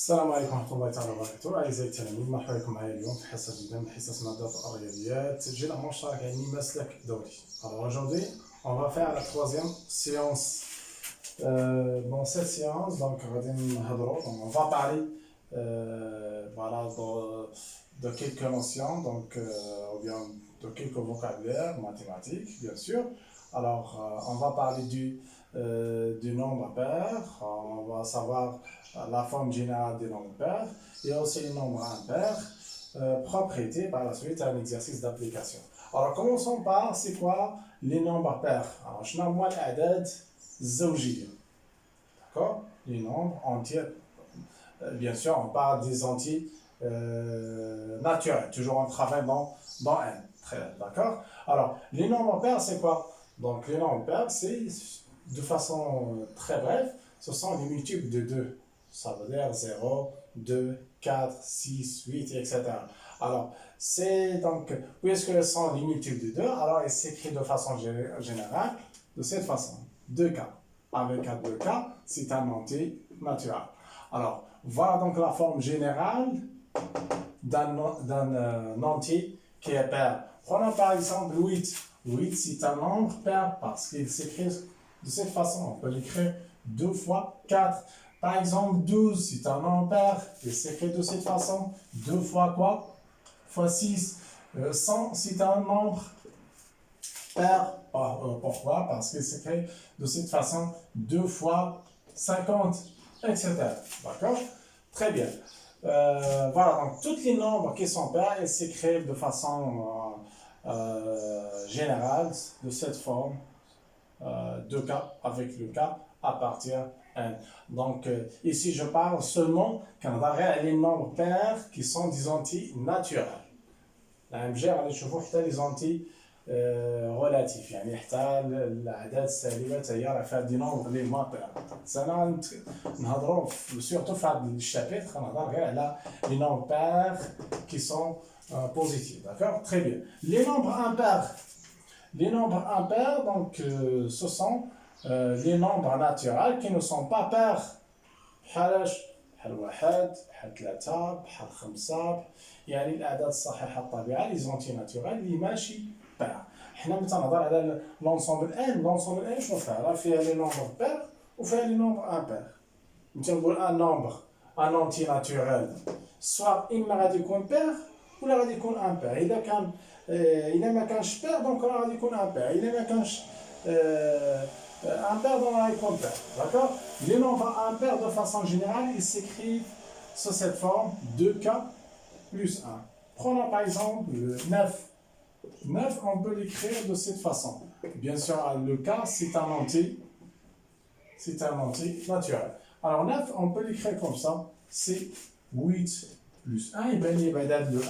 السلام عليكم ورحمة الله تعالى وبركاته. أعزائي التلاميذ، مرحبا بكم معايا اليوم في حصة جديدة من حصص مادة الرياضيات تسجيل أمر مشترك علمي مسلك دوري. Alors aujourd'hui, on va faire la troisième séance. Dans cette séance, donc on va parler voilà, de quelques notions, donc, ou bien de quelques vocabulaires mathématiques, bien sûr. Alors, on va parler du nombre pair, on va savoir la forme générale des nombres pairs et aussi les nombres impairs, propriétés par la suite à un exercice d'application. Alors, commençons par c'est quoi les nombres pairs. Alors, je nomme moi l'adad zawjiyya. D'accord? Les nombres entiers. Bien sûr, on parle des entiers naturels. Toujours on travaille dans N. Très bien, d'accord? Alors, les nombres pairs, c'est quoi? Donc, les nombres pairs, c'est, de façon très brève, ce sont les multiples de 2. Ça veut dire 0, 2, 4, 6, 8, etc. Alors, c'est donc, puisque ce sont les multiples de 2, alors il s'écrit de façon générale de cette façon. 2K. Avec un 2K, c'est un entier naturel. Alors, voilà donc la forme générale d'un entier qui est pair. Prenons par exemple 8. 8, c'est un nombre pair parce qu'il s'écrit de cette façon. On peut l'écrire 2 fois 4. Par exemple, 12, c'est un nombre pair. Il s'écrit de cette façon. 2 fois quoi? Fois 6. 100, c'est un nombre pair. Pourquoi? Parce qu'il s'écrit de cette façon. 2 fois 50, etc. D'accord? Très bien. Voilà, donc tous les nombres qui sont pairs, ils s'écrivent de façon générale de cette forme. 2K avec le K à partir N. Donc ici je parle seulement quand on a les nombres pairs qui sont des entiers naturels. La MG on يشوفوا حتى les entiers relatifs يعني حتى الأعداد السالبة هي راه فيها دي nombres اللي هما pairs. أنا نهضروا surtout في هذا الشابيتر كنهضر غير على les nombres pairs qui sont positifs. D'accord? Très bien. Les nombres impairs. Les nombres impairs, donc, ce sont les nombres naturels qui ne sont pas pairs. بحال واحد، بحال ثلاثة، بحال خمسة، يعني الأعداد الصحيحة الطبيعية les entiers naturels اللي ماشي pairs. حنا ملي تنهضر على l'ensemble N، l'ensemble N شنو فيها؟ راه فيها les nombres pairs وفيها les nombres impairs. ملي تنقول un nombre، un entier naturel، soit إما غادي يكون pair ولا غادي يكون امبير. اذا ما كانش بير دونك راه غادي يكون امبير، اذا ما كانش امبير دونك راه يكون بير. D'accord? Les nombres impairs de façon générale ils s'écrivent sous cette forme 2K plus 1. Prenons par exemple le 9. 9 on peut l'écrire de cette façon. Bien sûr le K c'est un entier naturel. Alors 9 on peut l'écrire comme ça, c'est 8 plus 1, et bien il va être de 1.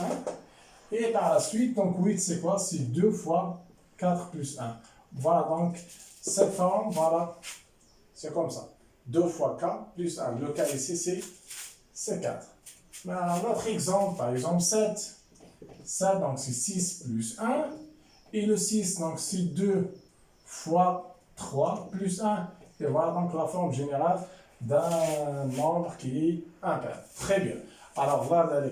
Et par la suite, donc 8 c'est quoi? C'est 2 fois 4 plus 1. Voilà donc cette forme, voilà, c'est comme ça. 2 fois 4 plus 1. Le cas ici c'est 4. Mais un autre exemple, par exemple 7. 7 donc c'est 6 plus 1. Et le 6 donc c'est 2 fois 3 plus 1. Et voilà donc la forme générale d'un nombre qui est impair. Très bien. Alors là,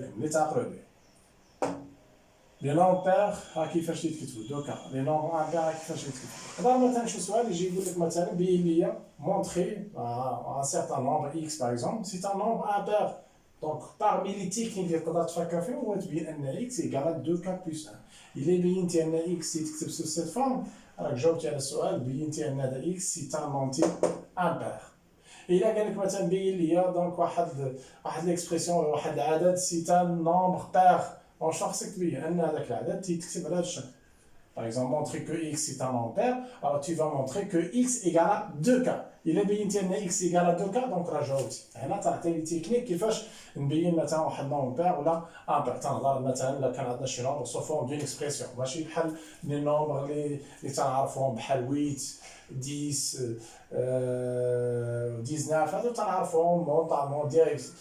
les nombres pairs كيفاش يتكتبوا دوكا لي نومبر امبير كيفاش يتكتبوا. دابا مثلا شي سؤال يجي يقول لك مثلا بين لي montrer un certain nombre x par exemple, c'est un nombre impair. Donc parmi les techniques اللي تقدر تفكر فيهم هو تبين ان x égale 2k plus 1. إلا بينتي ان x يتكتب sous cette forme راك جاوبتي على السؤال، بينتي ان هذا x c'est un entier impair. إلا قال لك مثلا بين لي دونك واحد ليكسبرسيون ولا واحد العدد سي ان نومبر بير، دونك خاصك تبين ان هذاك العدد تيتكتب على هذا الشكل. Par exemple, montrer que x est un nombre pair, alors tu vas montrer que x égale à 2k. إلا بينتي ان x égale à 2k دونك راه جاوبتي. هنا تعطيني تكنيك كيفاش نبين مثلا واحد نومبر بير ولا ان بير. تنهضر مثلا الا كان عندنا شي نومبر سو فورم دون اكسبرسيون، ماشي بحال لي نومبر اللي تنعرفوهم بحال 8 10 19 هادو تنعرفوهم مونطالمون ديريكت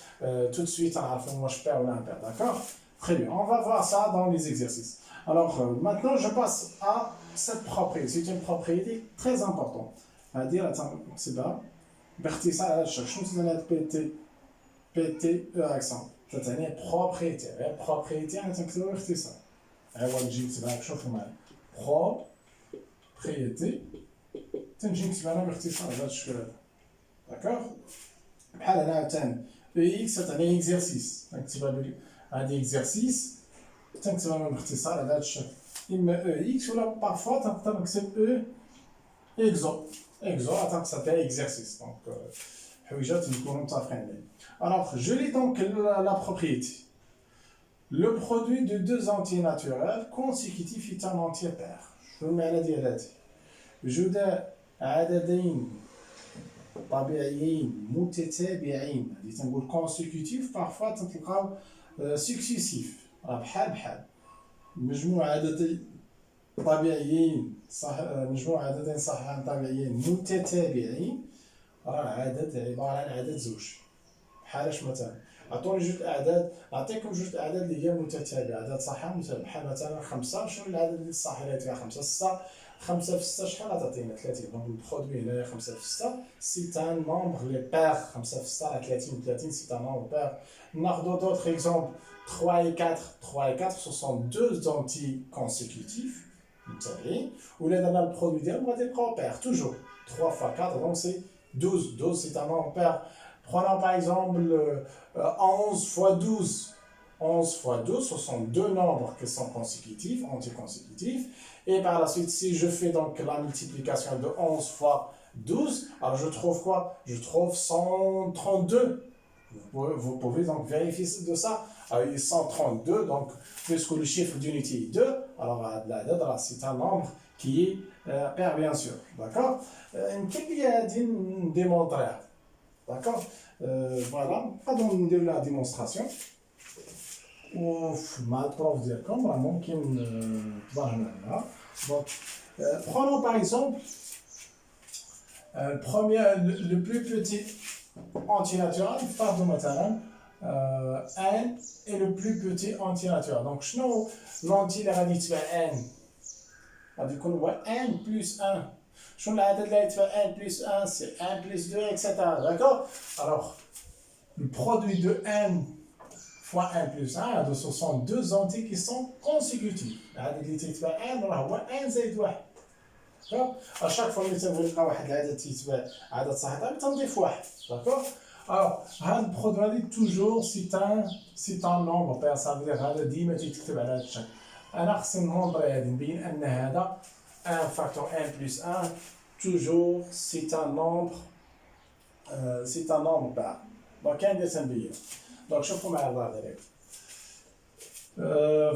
tout de suite تنعرفوهم واش بير ولا امبير. D'accord? Très bien, on va voir ça dans les exercices. Alors maintenant je passe à cette propriété. C'est une propriété très importante. C'est-à-dire, c'est باختصار على الشكل. شنو تسمى هاد بي تي؟ PT E accent تتعني propriété غير propriété أنا تنكتبو باختصار هو نجي نكتبها شوفوا معايا propriété تنجي نكتبها باختصار بهذا الشكل هذا داكوغ بحال هنا عاوتاني E X تتعني exercice تنكتبها هادي exercice تنكتبها باختصار على هذا الشكل إما E X ولا بارفوا تنقدر نكتب E exo تنقصد فيها exercice دونك حويجات نكونو متفقين عليهم. Alors je lis donc la propriété. Le produit de deux entiers naturels consécutifs est un entier pair. شنو المعنى ديال هادي؟ وجود عددين طبيعيين متتابعين اللي تنقول consécutif parfois تلقاو successif راه بحال مجموع عددين طبيعيين مجموع عددين صحيحين طبيعيين متتابعين راه عدد عباره عن عدد زوج بحالاش مثلا عطوني جوج اعداد نعطيكم جوج اعداد اللي هي متتابعه عدد صحيح متتابع بحال مثلا 5 شنو العدد اللي الصحيح اللي فيها 5 6 5 في 6 شحال غتعطينا 30 دونك البرودوي هنايا 5 في 6 سي ان نومبر لي بير 5 في 6 راه 30 سي ان نومبر بير ناخذ دوطخ اكزومبل 3 et 4 3 et 4 ce sont deux entiers consécutifs متابعين ولا درنا البرودوي ديالهم غادي نلقاو بير toujours 3 fois 4 donc c'est 12 12 c'est un nombre pair. Prenons par exemple 11 fois 12. 11 fois 12, ce sont deux nombres qui sont consécutifs, anticonsécutifs. Et par la suite, si je fais donc la multiplication de 11 fois 12, alors je trouve quoi? Je trouve 132. Vous pouvez donc vérifier de ça. Alors, 132, donc, puisque le chiffre d'unité est 2, alors c'est un nombre qui est pair, bien sûr. D'accord? Qu'est-ce qu'il démontrer? D'accord? Voilà. Pardon, on va la démonstration. مع البروف ديالكم راه ممكن تظهر لنا. Donc, prenons par exemple le plus petit antinaturel, نفترضوا مثلا n est le plus petit antinaturel. Donc, شنو l'anti اللي غادي يتبع n؟ غادي يكون هو n plus 1. شنو العدد اللي يتبع n plus 1 c'est 1 plus 2 etc. D'accord? Alors, le produit de n fois 1 plus 1, ce sont deux entiers qui sont consécutifs. العدد اللي تيتبع n راه هو n زائد 1. D'accord? À chaque fois que تنبغي نلقى واحد العدد تيتبع عدد صحيح تنضيف واحد. D'accord? Alors, هذا البرودوي toujours c'est un nombre pair, ça veut dire هذا ديما تيتكتب على هذا الشكل. أنا خصني نهضر هذه نبين أن هذا 1 facteur 1 plus 1 toujours c'est un nombre pair. Donc كاين اللي تنبين. دونك شوفوا معايا الله يبارك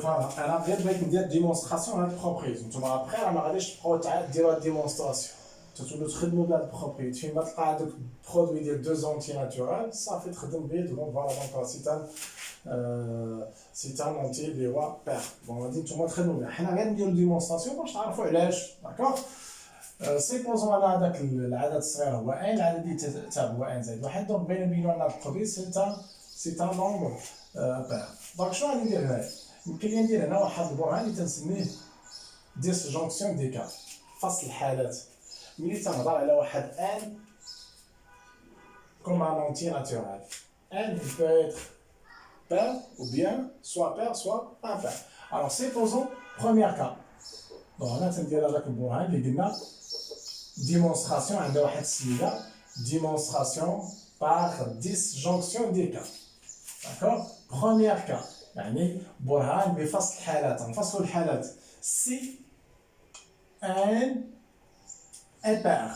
فوالا انا غير بغيت ندير ديمونستراسيون هاد البروبريتي نتوما ابخي راه ما غاديش تبقاو ديروا هاد ديمونستراسيون تتولوا تخدموا بهاد البروبريتي فين ما تلقى عندك برودوي ديال دو زونتي ناتورال صافي تخدم به دونك فوالا دونك سي ان اونتي اللي هو بير بون غادي نتوما تخدموا به حنا غير نديروا ديمونستراسيون باش تعرفوا علاش داكوغ سيبوزون انا هذاك العدد الصغير هو ان العدد اللي تابع هو ان زائد واحد دونك بغينا نبينوا ان البرودوي c'est un nombre pair. Donc, شنو غادي ندير هنايا؟ يمكن لي ندير هنا واحد البرهان اللي تنسميه disjonction des cas. فصل الحالات. ملي تنهضر على واحد n comme un entier naturel. n il peut être pair ou bien soit pair soit impair. Alors, supposons premier cas. Donc, هنا تندير هذاك البرهان اللي قلنا démonstration عندها واحد السميه démonstration par disjonction des cas. D'accord? Premier cas. يعني برهان بفصل الحالات نفصلوا الحالات سي ان impair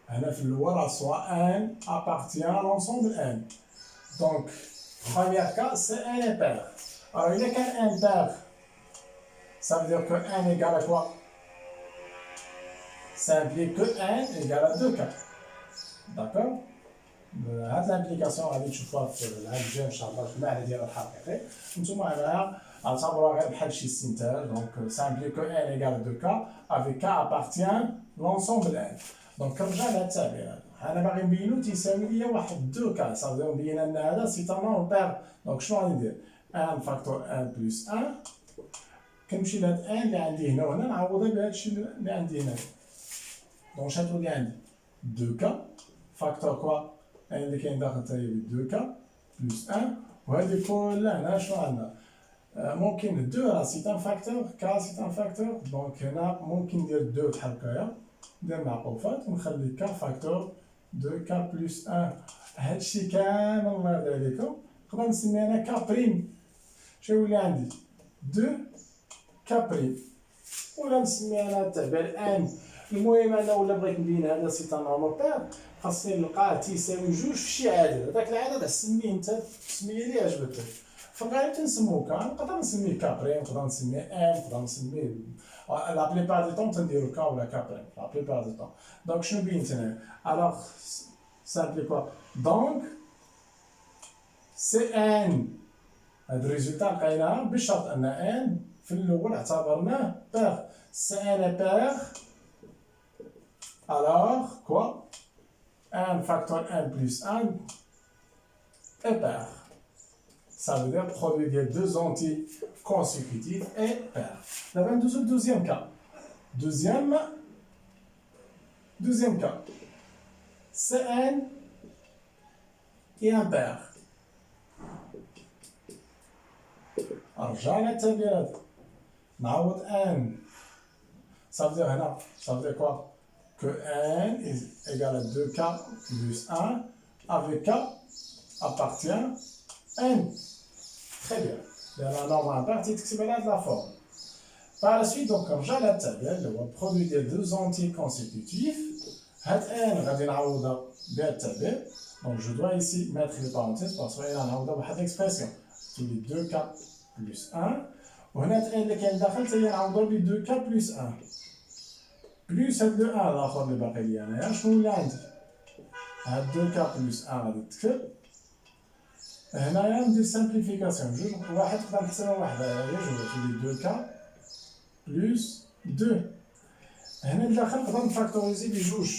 هنا في الاول راه سوا ان appartient à l'ensemble n donc premier cas c'est un impair alors il y a qu'un impair ça veut dire que n égale à quoi ça implique que n égale à 2 cas d'accord هاد الابليكاسيون غادي تشوفوها في العام الجاي ان شاء الله في المعنى ديالها الحقيقي نتوما معاها غتعتبروها غير بحال شي استنتاج دونك سامبلي كو ان ايكال 2 كا افيك كا ابارتيان لونسومبل ان دونك كنرجع لهاد التعبير هذا انا باغي نبينو تيساوي ليا واحد 2 كا صافي نبين ان هذا سي ان نون بير دونك شنو غادي ندير 1 فاكتور 1 بلس 1 كنمشي لهاد ان اللي عندي هنا وهنا نعوضها بهاد الشيء اللي عندي هنا دونك شنو غتولي عندي 2 كا فاكتور كوا ان اللي كاين داخل حتى هي ب 2 كا بلس 1 وهذه كلها هنا شنو عندنا ممكن 2 راه سي ان فاكتور كا سي ان فاكتور دونك هنا ممكن ندير 2 بحال هكايا ندير معطوفات ونخلي كا فاكتور 2 كا بلس 1 هادشي كامل الله يرضي عليكم نقدر نسمي انا كا بريم شنو يولي عندي 2 كا بريم ولا نسمي انا التعبير ان المهم انا ولا بغيت نبين هذا سي ان نورمال بير خاصني نلقاه تيساوي جوج في شي عدد هذاك العدد سميه انت التسميه اللي عجبتك في الغالب تنسمو كا نقدر نسميه كا بريم نقدر نسميه ان نقدر نسميه لا بليبار دي طون تنديرو كا ولا كا بريم لا بليبار دي طون دونك شنو بينت هنا الوغ سامبلي كوا دونك سي ان هاد الريزولتا لقيناها بشرط ان ان في الاول اعتبرناه بير سي ان بير alors quoi 1 facteur 1 plus 1 est pair. Ça veut dire produire deux entiers consécutifs et pair. La même chose au deuxième cas. Deuxième cas. Cn et un pair. Alors, j'arrête التعبيرات. نعوض n. Ça veut dire هنا. Ça veut dire quoi? Que n est égal à 2k plus 1 avec k appartient n. Très bien. La norme impair تكتب على هاد la forme. Par la suite, donc, comme j'ai la table, on va produire deux entiers consécutifs. هاد n غادي نعوضها بهاد التعبير. Donc je dois ici mettre les parenthèses parce que نعوضها بواحد l'expression. تولي 2k plus 1. وهنا هاد n اللي كاين داخل حتى هي نعوضها ب 2k plus 1. بلوس هاد لو 1 الاخر اللي باقي لي انايا شنو ولا عندي هاد 2 كا بلوس 1 غادي تكتب هنايا ندير سامبليفيكاسيون جوج واحد نقدر نحسبها وحده هي جوج تولي 2 كا بلوس 2 هنا الداخل نقدر نفاكتوريزي بجوج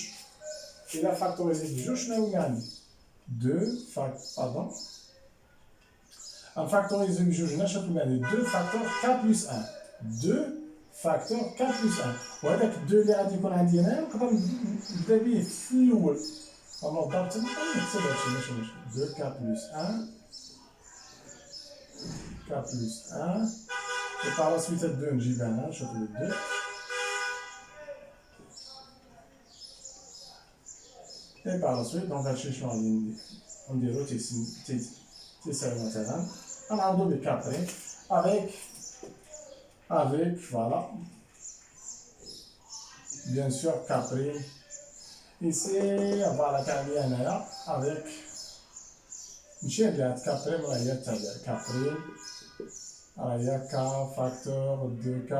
الى فاكتوريزي بجوج شنو ولا عندي 2 نفاكتوريزي بجوج هنا شنو ولا عندي 2 فاكتور كا بلوس 1 2 فاكتور k بلس 1 وهذاك 2 اللي غادي يكون عندي هنا نقدر نبدا به في الاول الوغ ضربت نحسب هادشي ماشي 2 k بلس 1 k بلس 1 و par la suite 2 نجيبها هنا نشوف 2 et par la suite donc هادشي شنو غادي نديرو تيساوي مثلا غنعوضو ب k بريم avec, voilà, bien sûr, K'. Ici, on va la calmer avec, j'ai bien K', il y a K facteur 2K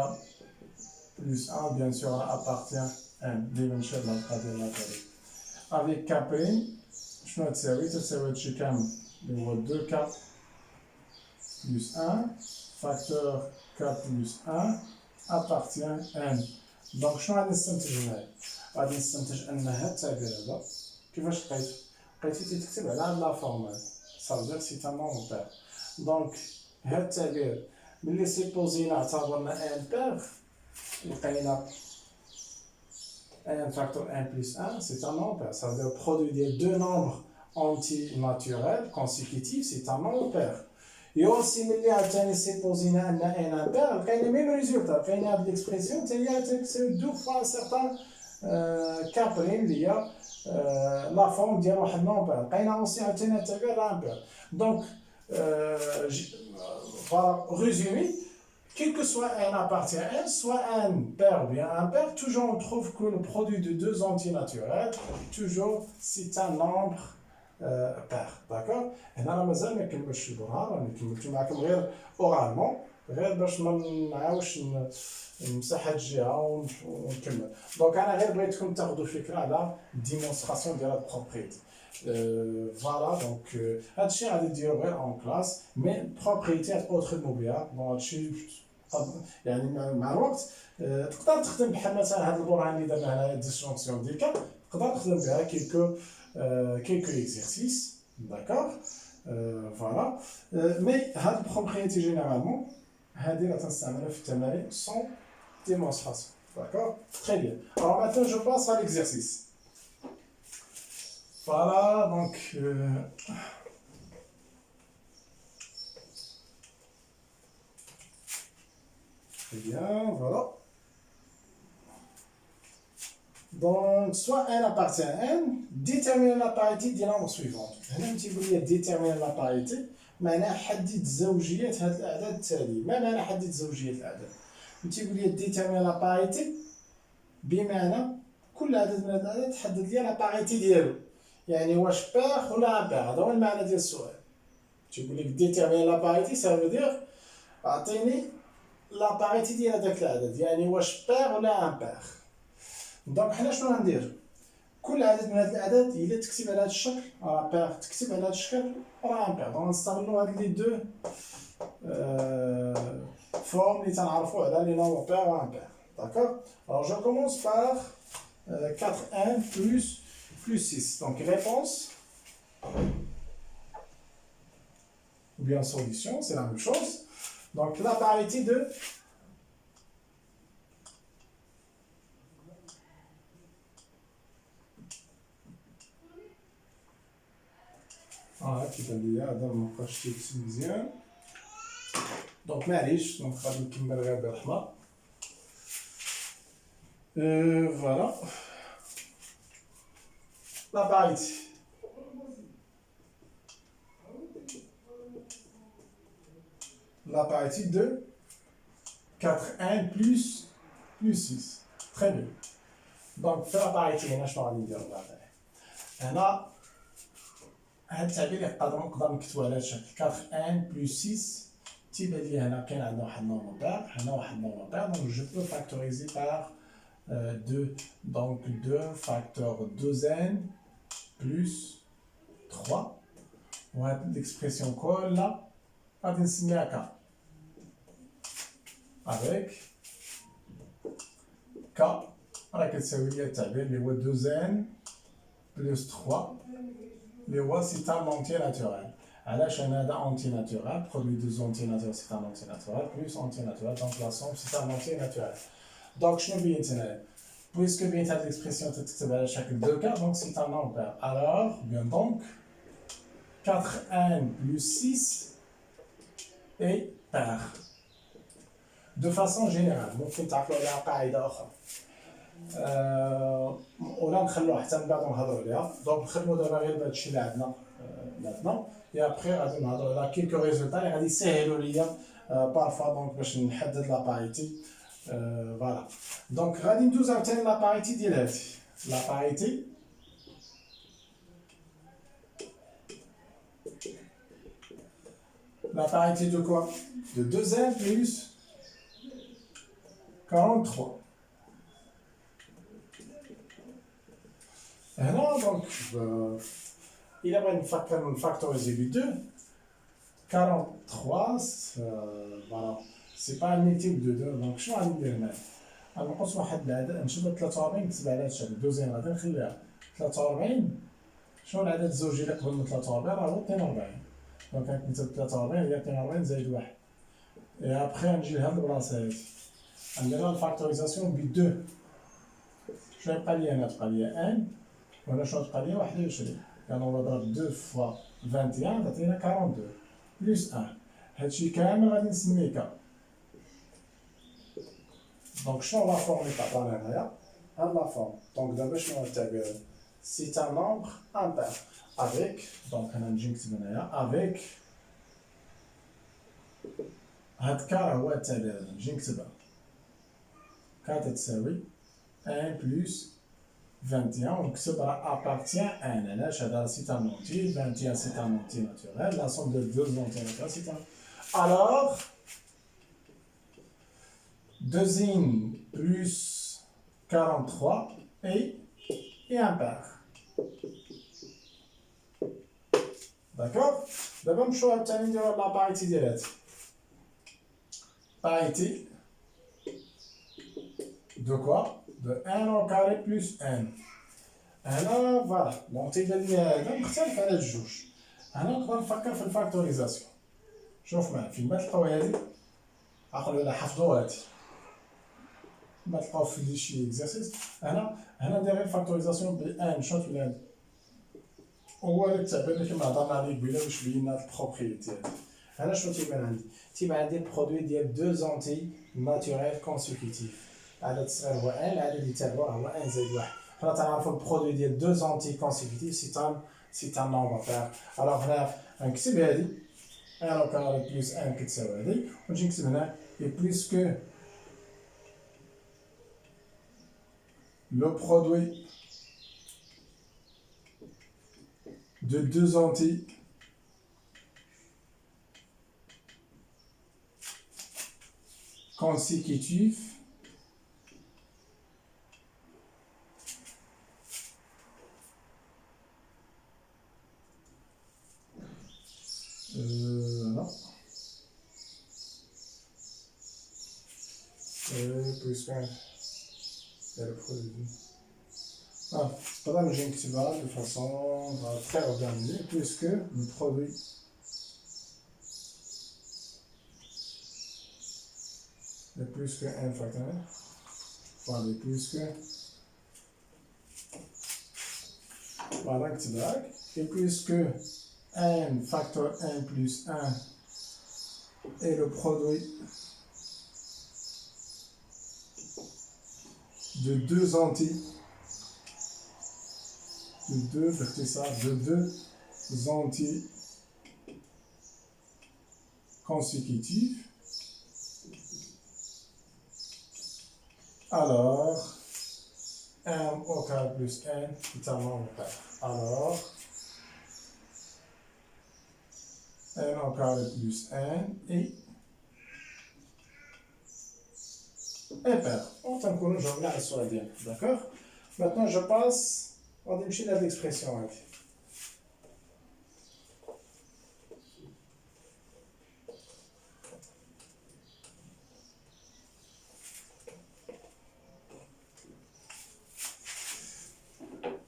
plus 1, bien sûr, appartient à 1, avec K', je vais te dire 2K plus 1, facteur k plus 1 appartient n. Donc شنو غادي نستنتج هنايا؟ غادي نستنتج ان هاد التعبير هذا كيفاش لقيتي تكتب على لا فورم صافي سي ان نورمال بير. دونك هاد التعبير ملي سيبوزينا اعتبرنا ان بير لقينا ان فاكتور ان بلس 1 سي ان نورمال بير. Ça veut dire produit ديال دو نومبر انتي ناتوريل كونسيكوتيف سي ان نورمال بير. Et aussi, ملي عاوتاني سيبوزينا ان ان امبير لقينا ميم ريزولتا لقينا هاد ليكسبرسيون حتى هي تساوي دو فوا سيغتان كا بريم اللي هي لا فورم ديال واحد نومبير لقينا اوسي عاوتاني هاد التعبير امبير. دونك فوالا ريزومي quel que soit n appartient à n, soit n pair ou bien impair, toujours on trouve que le produit de deux entiers naturels, toujours c'est un nombre pair, d'accord. هنا راه مازال ما كملتش البرهان راني كملت معكم غير اورالمون غير باش ما نعاودش نمسح هاد الجهه ونكمل. دونك انا غير بغيتكم تاخذوا فكره على ديمونستراسيون ديال هاد البروبريتي. فوالا دونك هادشي غادي ديرو غير اون كلاس مي بروبريتي تدخلوا بها دونك هادشي يعني مع الوقت تقدر تخدم بحال مثلا هاد البرهان اللي درنا هنايا ديسجونكسيون ديال كا تقدر تخدم بها quelques exercices, d'accord, voilà, mais cette propriété généralement, sans démonstration, d'accord, très bien. Alors maintenant je passe à l'exercice. Voilà, donc très bien, voilà. Donc, soit n appartient à n, déterminer la parité des nombres suivants. هنا تيقول لي déterminer la parité معناها حدد زوجية هاد الأعداد التالية. ما معنى حدد زوجية الأعداد؟ تيقول لي déterminer la parité بمعنى كل عدد من هاد الأعداد تحدد لي لا باريتي ديالو. يعني واش باغ ولا امبير، هذا هو المعنى ديال السؤال. تيقول لك déterminer la parité ça veut dire أعطيني لا باريتي ديال هذاك العدد، يعني واش باغ ولا امبير. دونك حنا شنو غندير؟ كل عدد من هاد الاعداد الا تكتب على هذا الشكل راه بير، تكتب على هذا الشكل راه امبير. دونك نستغلوا هاد لي دو فورم اللي تنعرفوا على لي نومبر بير و امبير. داكور. Alors je commence par 4n plus 6. Donc réponse ou bien solution, c'est la même chose. Donc la parité de كيبان ليا هذا مابقاش تيكتب مزيان. دونك معليش، دونك غادي نكمل غير بالرحمة. فوالا لا باريتي. La parité de 4n plus 6. Très bien. Donc, في la parité هنا شنو غادي نديرو بعدا؟ هنا هاد التعبير نقدر نكتبو على هاد الشكل 4n plus 6. تيبان لي هنا كاين عندنا واحد النومبر بير، هنا واحد النومبر بير. Donc, je peux factoriser par 2. Donc, 2 facteur 2n plus 3. وهاد l'expression كلها غادي نسميها k. avec k راه كتساوي لي التعبير اللي هو 2n plus 3 اللي هو سي ان اونتي ناتورال. علاش انا هذا اونتي ناتورال؟ برودوي دو اونتي ناتورال سي ان اونتي ناتورال بلس اونتي ناتورال، دونك لا سوم سي ان اونتي ناتورال. دونك شنو بينت هنايا؟ بويسكو بينت هاد ليكسبرسيون تتكتب على شكل 2 k، دونك سي ان نومبر. alors bien donc 4n plus 6 est pair. De façon générale ممكن تعقلوا عليها قاعده اخرى ولا نخلوها حتى من بعد نهضروا عليها. دونك نخدموا دابا غير بهذا الشيء اللي عندنا maintenant et après غادي نهضروا على كيلكو ريزولتا اللي غادي يسهلوا ليا بارفا دونك باش نحدد لا باريتي. فوالا دونك غادي ندوز عاوتاني لا باريتي ديال هادي. لا باريتي de quoi? De 2n plus 43. هنا دونك إلا بغينا نفاكتوريزي ب 2 43 فوالا سي با ان multiple de 2. دونك شنو غادي ندير هنا؟ غادي نقص واحد العدد، نشد 43 نكتب على هاد الشكل 2 غادي نخليها 43. شنو العدد الزوجي اللي قبل من 43؟ راه هو 42. دونك غنكتب 43 هي 42 زائد 1. اي ابخي نجي لهاد البلاصه هادي ندير لها الفاكتوريزاسيون ب 2. شنو يبقى لي هنا؟ تبقى لي ان وهنا شنو تبقى لي 21. يعني نضرب 2 فوا 21 تعطينا 42 بلس 1. هادشي كامل غادي نسميه ك. دونك شنو لا فورم اللي تعطانا هنايا؟ هاد لا فورم. دونك دابا شنو هو التعبير؟ سي ان نومبر امبير avec. دونك انا نجي نكتب هنايا avec هاد ك راه هو التعبير هذا نجي نكتبها ك تساوي 1 بلس 21 ونكتب راه ابارتيان ان. علاش؟ هذا سي ان اونتي 21 سي ان اونتي ناتورال لا سوم دو دو اونتي ناتورال سي ان. alors 2n plus 43 et impair. D'accord. دابا نمشيو عاوتاني نديرو لا باريتي ديال هادي. باريتي دو كوا؟ دو 1 au carré plus 1. هنا فوالا دونك تيبان لي هذا مختلف على الجوج. هنا نقدر نفكر في الفاكتوريزاسيون. شوف معايا فين ما تلقاو هادي عقلوا على حفظوا هادي ما تلقاو في شي اكزرسيس. هنا ندير الفاكتوريزاسيون ب 1 شنو تولي هادي هو التعبير اللي كما هضرنا عليه قبيله باش بينا هاد البروبريتي هادي. هنا شنو تيبان عندي؟ تيبان عندي البرودوي ديال دو زونتي ناتوريل كونسيكوتيف. العدد الصغير هو ان، العدد اللي تابعوه هو ان زائد واحد. حنا تنعرفو البرودوي ديال دو زونتي كونسيكوتيف سي ان نومبر بير. الوغ هنا غنكتب هادي ان او كاري بلس ان كتساوي هادي، ونجي نكتب هنا اي بلس كو لو برودوي de deux entiers consécutifs non. Plus qu'un le produit. Ah, pendant que j'ai de façon très organisée, puisque le produit est plus que n facteur, voilà, plus que voilà, et puisque n facteur n plus 1 est le produit de deux entiers de deux entiers consécutifs, alors n au carré plus n est un nombre pair. Alors n au carré plus n est impair. On t'en connaît, je regarde sur la dienne. D'accord? Maintenant, je passe. On va démarrer là l'expression.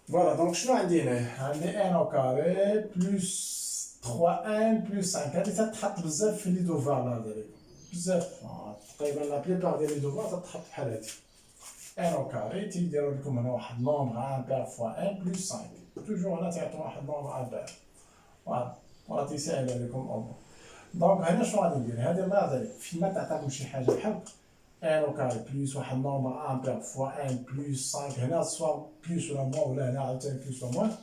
Voilà, donc je vais dire 1 au carré plus 3n plus 5. هذه تتحط بزاف في لي دوفار لا ديالك بزاف تقريبا لا بليبار ديال لي دوفار تتحط بحال هادي 1 au carré تيديروا لكم هنا واحد نومبر امبير فوا 1 بلس 5 توجور هنا تعطوا واحد نومبر امبير فوالا راه تيسهل عليكم الامور. دونك هنا شنو غادي ندير؟ هذه الله يرضي عليك فيما تعطيكم شي حاجه بحال 1 au carré بلس واحد نومبر امبير فوا 1 بلس 5 هنا سوا بلس ولا موان ولا هنا عاوتاني بلس ولا موان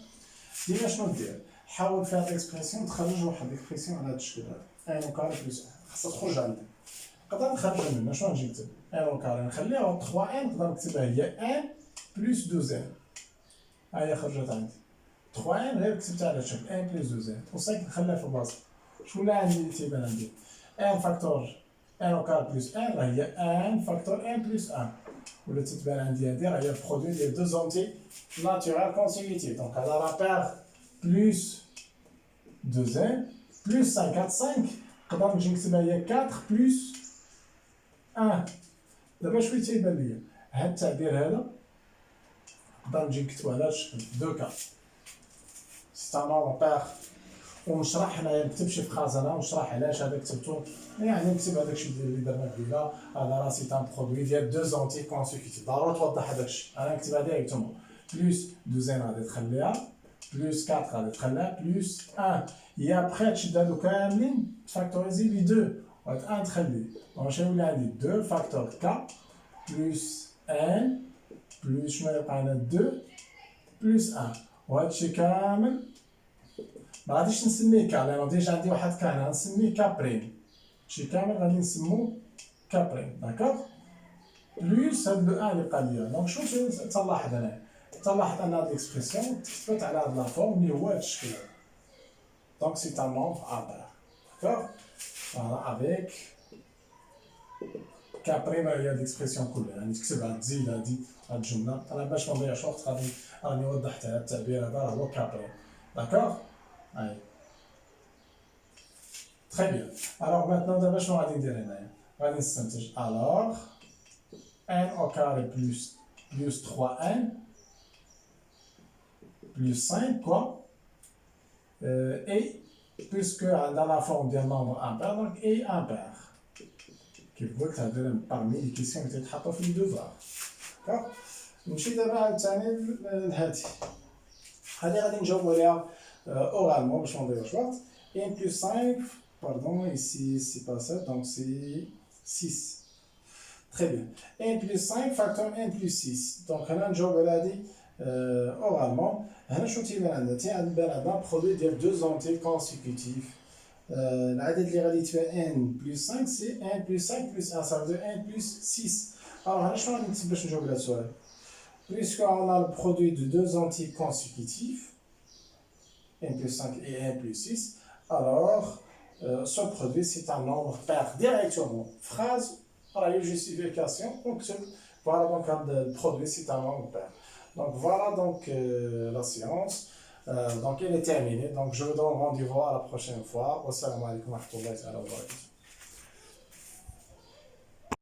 ديما شنو دير؟ حاول في هاد ليكسبرسيون تخرج واحد ليكسبرسيون على هاد الشكل هذا 1 au carré بلس 1 خاصها تخرج عندك نقدر نخرجها منها شنو نجي نكتب 1 au carré نخليها 3 ان نقدر نكتبها هي 1 بلس 2 ان ها هي خرجت عندي 3 ان غير كتبتها على الشكل 1 بلس 2 ان و 5 نخليها في بلاصتها شنو لا عندي اللي تيبان عندي 1 فاكتور 1 au carré بلس 1 راه هي 1 فاكتور 1 بلس 1 ولا تتبان عندي هادي راه هي البرودوي ديال دو زونتي ناتورال كونسيكوتيف دونك هذا راه بير بلس 2 ان بلس 5 هاد 5 نقدر نجي نكتبها هي 4 بلس 1 دابا شويه تيبان ليا هاد التعبير هذا نقدر نجي نكتبو على هاد الشكل 2 4 سي ان نومبر بير ونشرح هنايا نكتب شي فراز انا ونشرح علاش هذا كتبتو يعني نكتب هذاك الشيء اللي درنا قبيله هذا راه سي ان برودوي ديال دو زونتي كونسيكوتيف ضروري توضح هذاك الشيء انا نكتبها ديريكتومون بلس 2 غادي تخليها بلس 4 غادي تخليها بلس 1 هي ابخي تشد هادو كاملين تفاكتوريزي لي 2 وهاد 1 تخليه دونك شنو يولي عندي 2 فاكتور كا بلس 1 بلس شنو يبقى لنا 2 بلس 1 وهاد الشيء كامل ما غاديش نسميه كا لأنه ديجا عندي واحد كا هنا نسميه كا بريم هادشي كامل غادي نسموه كا بريم داكوغ بلس هاد لو ان اللي بقى ليا دونك شنو تلاحظ هنا تلاحظ ان هاد ليكسبرسيون تكتبت على هاد لا فورم اللي هو هاد الشكل هذا دونك سي ان نومبر امبير داكوغ فوالا افيك كا بريم هي هاد ليكسبرسيون كلها يعني تكتبها تزيد هاد الجمله انا باش ما نضيعش وقت غادي راني وضحت هاد التعبير هذا راه هو كا بريم داكوغ Allez. Très bien. Alors maintenant, d'abord, je vais dire alors, n au carré plus 3n plus 5, quoi. Et puisque dans la forme d'un nombre impair, donc et impair. Qui veut que parmi les questions qui étaient traitées dans les devoirs. D'accord. نمشي دابا عاوتاني لهادي هادي غادي نجاوبو عليها oralement, je vais dire n plus 5, pardon, ici c'est pas ça, donc c'est 6. Très bien. n plus 5 facteur n plus 6. Donc, on a un job oralement. On a un produit de deux entiers consécutifs. L'adde de l'égalité n plus 5, c'est n plus 5 plus 1, ça veut dire n plus 6. Alors, on a choisi un petit peu de job là-dessus. Puisqu'on a le produit de deux entiers consécutifs, n plus 5 et n plus 6, alors ce produit c'est un nombre pair directement. Phrase, voilà, une justification. Donc, voilà, donc le produit c'est un nombre pair. Donc voilà donc la séance. Donc elle est terminée. Donc je vous donne rendez-vous à la prochaine fois. Wassalamu alaikum wa rahmatullahi wa barakatuh.